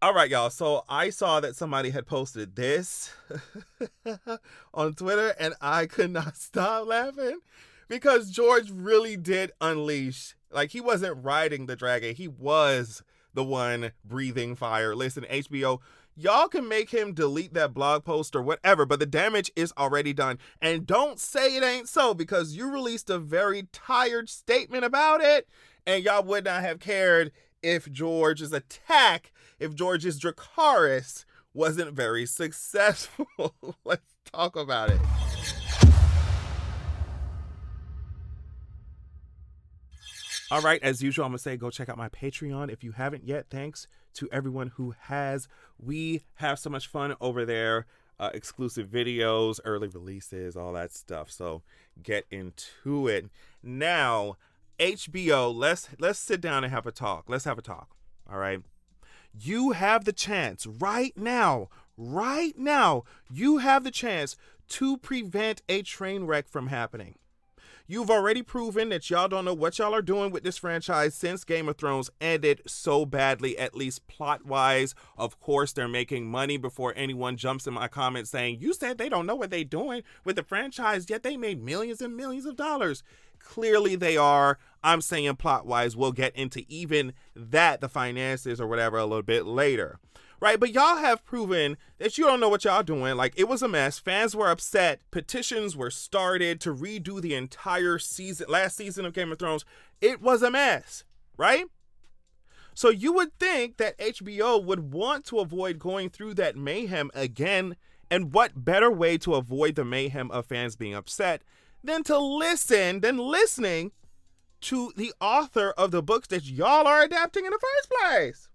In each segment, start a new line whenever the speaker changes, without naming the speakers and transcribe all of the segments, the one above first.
All right, y'all. So I saw that somebody had posted this on Twitter, and I could not stop laughing because George really did unleash. Like, he wasn't riding the dragon. He was the one breathing fire. Listen, HBO, y'all can make him delete that blog post or whatever, but the damage is already done. And don't say it ain't so, because you released a very tired statement about it, and y'all would not have cared if George's attack, if George's Dracarys wasn't very successful. Let's talk about it. All right, as usual, I'm going to say go check out my Patreon if you haven't yet. Thanks to everyone who has. We have so much fun over there. Exclusive videos, early releases, all that stuff. So get into it. Now, HBO, let's sit down and have a talk. Let's have a talk. All right. You have the chance right now, you have the chance to prevent a train wreck from happening. You've already proven that y'all don't know what y'all are doing with this franchise since Game of Thrones ended so badly, at least plot-wise. Of course, they're making money before anyone jumps in my comments saying, you said they don't know what they're doing with the franchise, yet they made millions and millions of dollars. Clearly they are. I'm saying plot-wise, we'll get into even that, the finances or whatever, a little bit later. Right, but y'all have proven that you don't know what y'all doing. Like, it was a mess. Fans were upset. Petitions were started to redo the entire season, last season of Game of Thrones. It was a mess, right? So you would think that HBO would want to avoid going through that mayhem again. And what better way to avoid the mayhem of fans being upset than listening to the author of the books that y'all are adapting in the first place?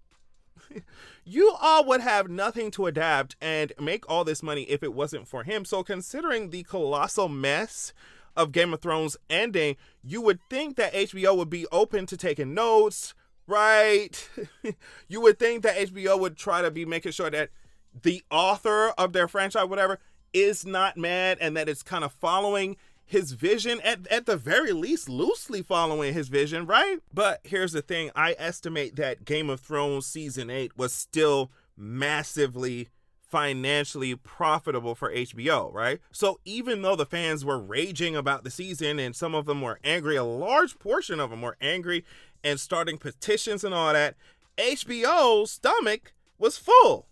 You all would have nothing to adapt and make all this money if it wasn't for him. So considering the colossal mess of Game of Thrones ending, you would think that HBO would be open to taking notes, right? You would think that HBO would try to be making sure that the author of their franchise, whatever, is not mad and that it's kind of following his vision, at the very least, loosely following his vision, right? But here's the thing. I estimate that Game of Thrones Season 8 was still massively financially profitable for HBO, right? So even though the fans were raging about the season and some of them were angry, a large portion of them were angry and starting petitions and all that, HBO's stomach was full.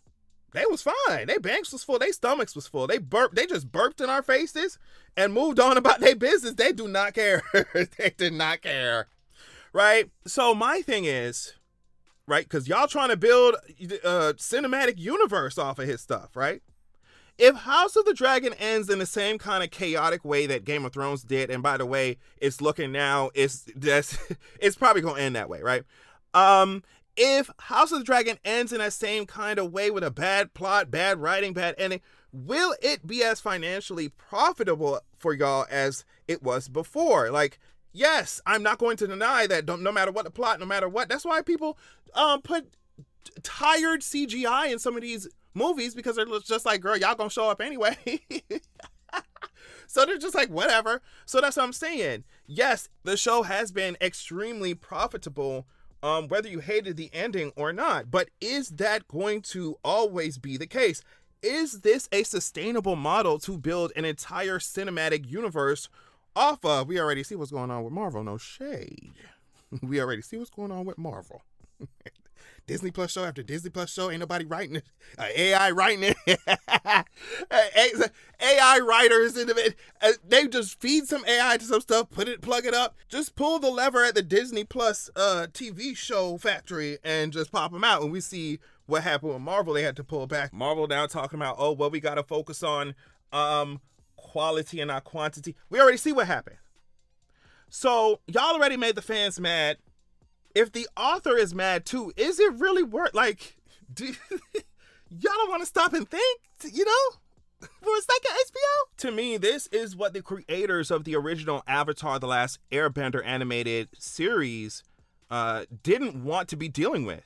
They was fine. Their banks was full. Their stomachs was full. They just burped in our faces and moved on about their business. They do not care. They did not care. Right? So my thing is, right, because y'all trying to build a cinematic universe off of his stuff, right? If House of the Dragon ends in the same kind of chaotic way that Game of Thrones did, and by the way, it's looking now, it's probably going to end that way, right? If House of the Dragon ends in that same kind of way with a bad plot, bad writing, bad ending, will it be as financially profitable for y'all as it was before? Like, yes, I'm not going to deny that no matter what the plot, no matter what. That's why people put tired CGI in some of these movies, because they're just like, girl, y'all gonna show up anyway. So they're just like, whatever. So that's what I'm saying. Yes, the show has been extremely profitable, whether you hated the ending or not. But is that going to always be the case? Is this a sustainable model to build an entire cinematic universe off of? We already see what's going on with Marvel. No shade. We already see what's going on with Marvel. Disney Plus show after Disney Plus show. Ain't nobody writing it. AI writing it. AI writers in it. They just feed some AI to some stuff, plug it up. Just pull the lever at the Disney Plus TV show factory and just pop them out. And we see what happened with Marvel. They had to pull back. Marvel now talking about, oh, well, we got to focus on quality and not quantity. We already see what happened. So y'all already made the fans mad. If the author is mad too, is it really worth, like, y'all don't want to stop and think, you know, for a second, HBO? To me, this is what the creators of the original Avatar: The Last Airbender animated series didn't want to be dealing with.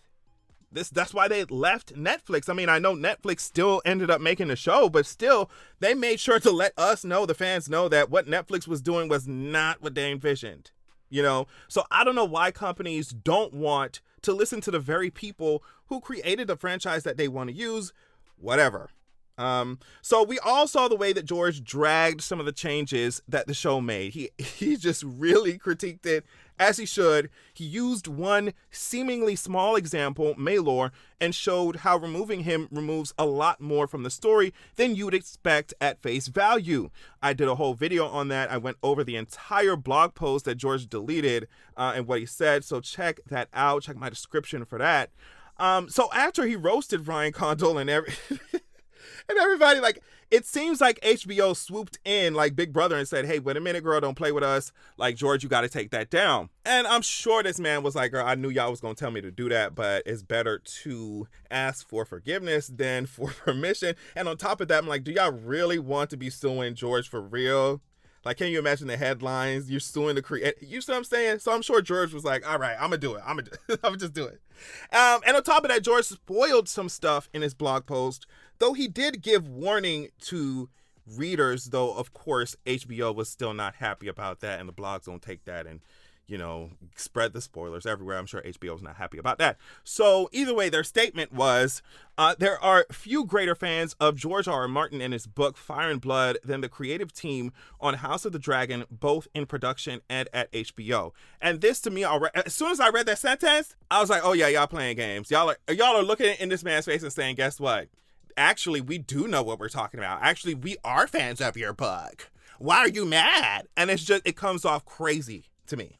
That's why they left Netflix. I mean, I know Netflix still ended up making the show, but still, they made sure to let us know, the fans know, that what Netflix was doing was not what they envisioned. You know, so I don't know why companies don't want to listen to the very people who created the franchise that they want to use, whatever. So we all saw the way that George dragged some of the changes that the show made. He just really critiqued it, as he should. He used one seemingly small example, Maylor, and showed how removing him removes a lot more from the story than you'd expect at face value. I did a whole video on that. I went over the entire blog post that George deleted and what he said, so check that out. Check my description for that. So after he roasted Ryan Condal and everybody, like, it seems like HBO swooped in like Big Brother and said, hey, wait a minute, girl, don't play with us. Like, George, you got to take that down. And I'm sure this man was like, girl, I knew y'all was going to tell me to do that, but it's better to ask for forgiveness than for permission. And on top of that, I'm like, do y'all really want to be suing George for real? Like, can you imagine the headlines? You're suing the creator. You see what I'm saying? So I'm sure George was like, all right, I'm going to do it. I'm going to just do it. And on top of that, George spoiled some stuff in his blog post, though he did give warning to readers, though, of course, HBO was still not happy about that. And the blogs don't take that and, you know, spread the spoilers everywhere. I'm sure HBO is not happy about that. So either way, their statement was, there are few greater fans of George R.R. Martin and his book Fire and Blood than the creative team on House of the Dragon, both in production and at HBO. And this, to me, as soon as I read that sentence, I was like, oh yeah, y'all playing games. Y'all are looking in this man's face and saying, guess what? Actually, we do know what we're talking about. Actually, we are fans of your book. Why are you mad? And it comes off crazy to me.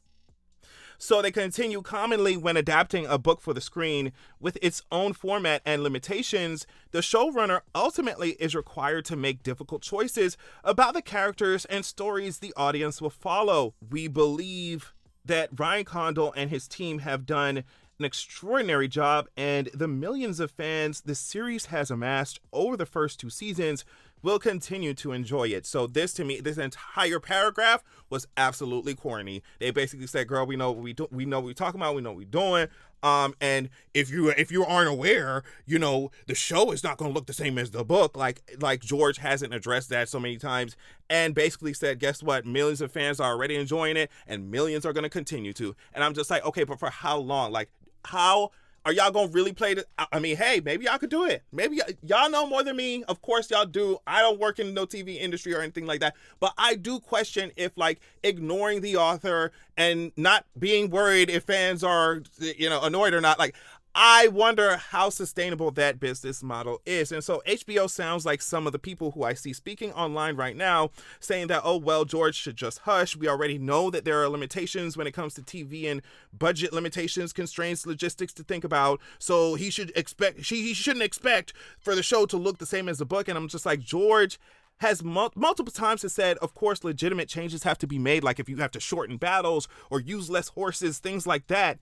So they continue, commonly when adapting a book for the screen with its own format and limitations, the showrunner ultimately is required to make difficult choices about the characters and stories the audience will follow. We believe that Ryan Condal and his team have done an extraordinary job, and the millions of fans the series has amassed over the first 2 seasons will continue to enjoy it. So this, to me, this entire paragraph was absolutely corny. They basically said, girl, we know what we do, we know what we're talking about, we know what we're doing. And if you aren't aware, you know, the show is not going to look the same as the book. Like George hasn't addressed that so many times, and basically said, guess what? Millions of fans are already enjoying it, and millions are going to continue to. And I'm just like, okay, but for how long? Like, how are y'all gonna really play this? I mean, hey, maybe y'all could do it. Maybe y'all know more than me. Of course y'all do. I don't work in no TV industry or anything like that. But I do question if, like, ignoring the author and not being worried if fans are, you know, annoyed or not. Like, I wonder how sustainable that business model is. And so HBO sounds like some of the people who I see speaking online right now saying that, oh, well, George should just hush. We already know that there are limitations when it comes to TV and budget limitations, constraints, logistics to think about. So he shouldn't expect for the show to look the same as the book. And I'm just like, George has multiple times has said, of course, legitimate changes have to be made. Like if you have to shorten battles or use less horses, things like that.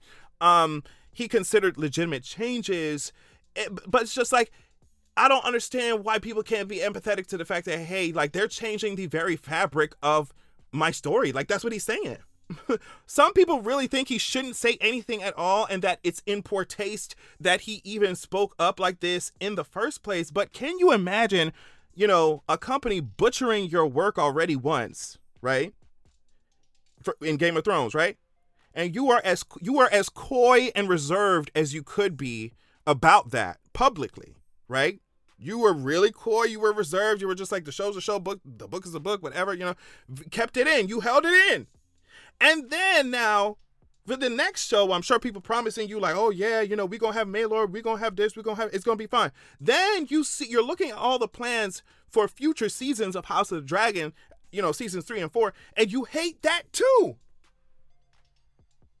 He considered legitimate changes, but it's just like, I don't understand why people can't be empathetic to the fact that, hey, like, they're changing the very fabric of my story. Like, that's what he's saying. Some people really think he shouldn't say anything at all and that it's in poor taste that he even spoke up like this in the first place. But can you imagine, you know, a company butchering your work already once, right? In Game of Thrones, right? And you are as coy and reserved as you could be about that publicly, right? You were really coy. You were reserved. You were just like, the show's a show, the book is a book, whatever, you know, kept it in. You held it in. And then now, for the next show, I'm sure people promising you like, oh yeah, you know, we're going to have Maylor, we're going to have this, it's going to be fine. Then you're looking at all the plans for future seasons of House of the Dragon, you know, seasons 3 and 4, and you hate that too.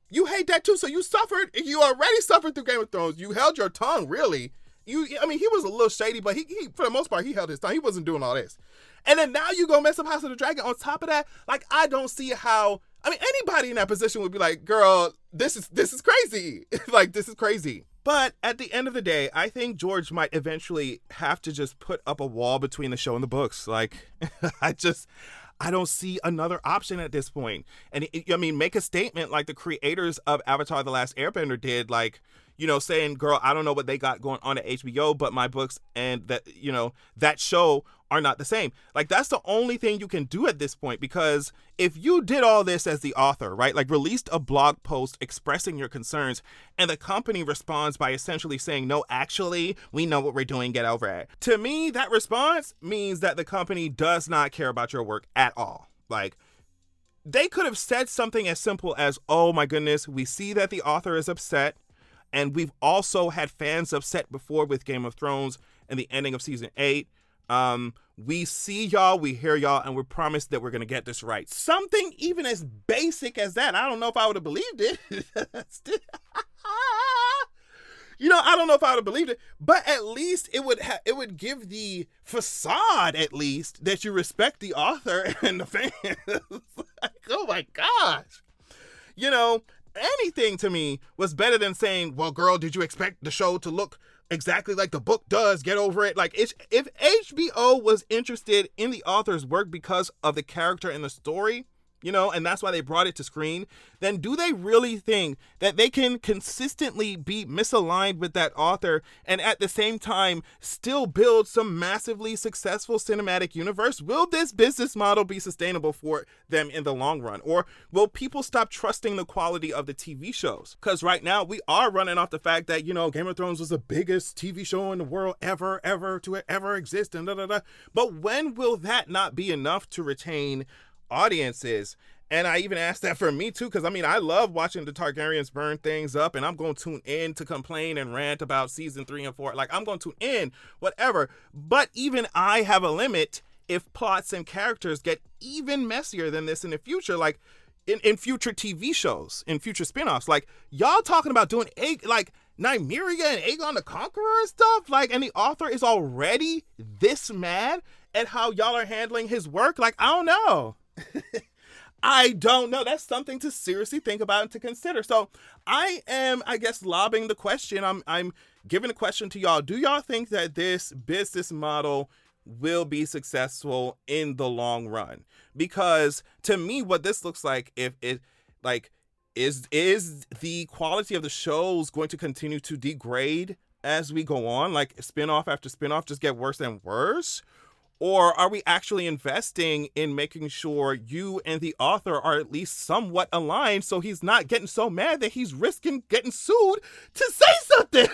You hate that too. So you already suffered through Game of Thrones. You held your tongue, really. He was a little shady, but he for the most part, he held his tongue. He wasn't doing all this. And then now you go mess up House of the Dragon. On top of that, like, I don't see how, I mean, anybody in that position would be like, girl, this is crazy. Like, this is crazy. But at the end of the day, I think George might eventually have to just put up a wall between the show and the books. Like, I don't see another option at this point. And I mean, make a statement like the creators of Avatar: The Last Airbender did, like, you know, saying, girl, I don't know what they got going on at HBO, but my books and that, you know, that show are not the same. Like, that's the only thing you can do at this point, because if you did all this as the author, right, like released a blog post expressing your concerns, and the company responds by essentially saying, no, actually, we know what we're doing, get over it. To me, that response means that the company does not care about your work at all. Like, they could have said something as simple as, oh my goodness, we see that the author is upset, and we've also had fans upset before with Game of Thrones and the ending of season 8. We see y'all, we hear y'all, and we're promised that we're going to get this right. Something even as basic as that. I don't know if I would have believed it. I don't know if I would have believed it, but at least it would give the facade, at least, that you respect the author and the fans. Like, oh my gosh. Anything to me was better than saying, well, girl, did you expect the show to look exactly like the book does? Get over it. Like, if HBO was interested in the author's work because of the character and the story, and that's why they brought it to screen, then do they really think that they can consistently be misaligned with that author and at the same time still build some massively successful cinematic universe? Will this business model be sustainable for them in the long run? Or will people stop trusting the quality of the TV shows? Because right now we are running off the fact that, Game of Thrones was the biggest TV show in the world ever to ever exist, and But when will that not be enough to retain audiences? And I even asked that for me too, because I love watching the Targaryens burn things up, and I'm going to tune in to complain and rant about season 3 and 4. Like, I'm going to tune in, whatever. But even I have a limit if plots and characters get even messier than this in the future, like in future TV shows, in future spinoffs. Like, y'all talking about doing like Nymeria and Aegon the Conqueror and stuff, like, and the author is already this mad at how y'all are handling his work. Like, I don't know. I don't know. That's something to seriously think about and to consider. So I am, lobbing the question. I'm giving a question to y'all. Do y'all think that this business model will be successful in the long run? Because to me, what this looks like, if it is the quality of the shows going to continue to degrade as we go on? Like, spinoff after spinoff just get worse and worse? Or are we actually investing in making sure you and the author are at least somewhat aligned, so he's not getting so mad that he's risking getting sued to say something?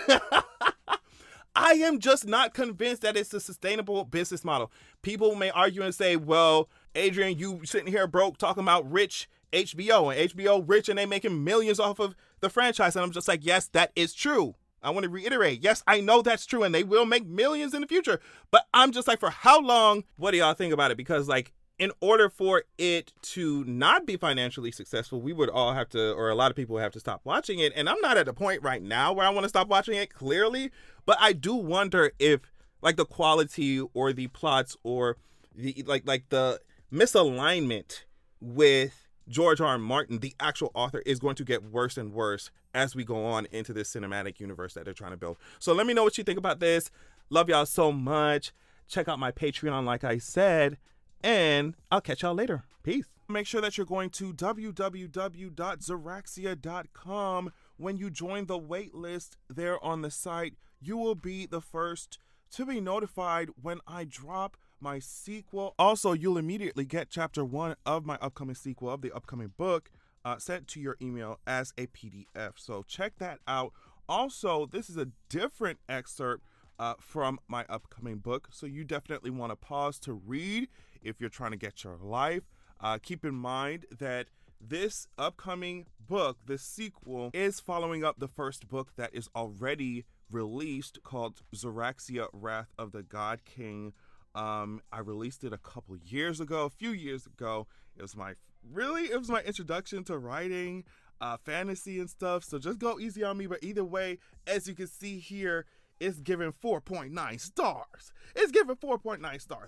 I am just not convinced that it's a sustainable business model. People may argue and say, well, Adrian, you sitting here broke talking about rich HBO, and HBO rich and they making millions off of the franchise. And I'm just like, yes, that is true. I want to reiterate, yes, I know that's true, and they will make millions in the future. But I'm just like, for how long? What do y'all think about it? Because, like, in order for it to not be financially successful, we would all have to, or a lot of people would have to stop watching it. And I'm not at the point right now where I want to stop watching it, clearly. But I do wonder if, like, the quality or the plots or the, like the misalignment with George R. R. Martin, the actual author, is going to get worse and worse as we go on into this cinematic universe that they're trying to build. So let me know what you think about this. Love y'all so much. Check out my Patreon, like I said, and I'll catch y'all later. Peace. Make sure that you're going to www.zeraxia.com. When you join the wait list there on the site, you will be the first to be notified when I drop my sequel. Also, you'll immediately get chapter 1 of my upcoming sequel of the upcoming book sent to your email as a PDF. So check that out. Also, this is a different excerpt from my upcoming book, so you definitely want to pause to read if you're trying to get your life. Keep in mind that this upcoming book, this sequel, is following up the first book that is already released called Zeraxia, Wrath of the God King. I released it a few years ago. It was my introduction to writing fantasy and stuff, so just go easy on me. But either way, as you can see here, it's given 4.9 stars.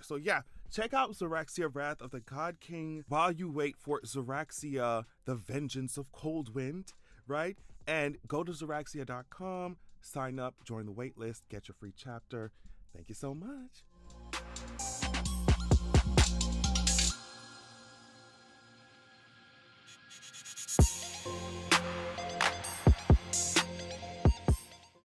So yeah, check out Zeraxia, Wrath of the God King while you wait for Zeraxia, The Vengeance of Coldwind, right? And go to Zeraxia.com, sign up, join the wait list, get your free chapter. Thank you so much.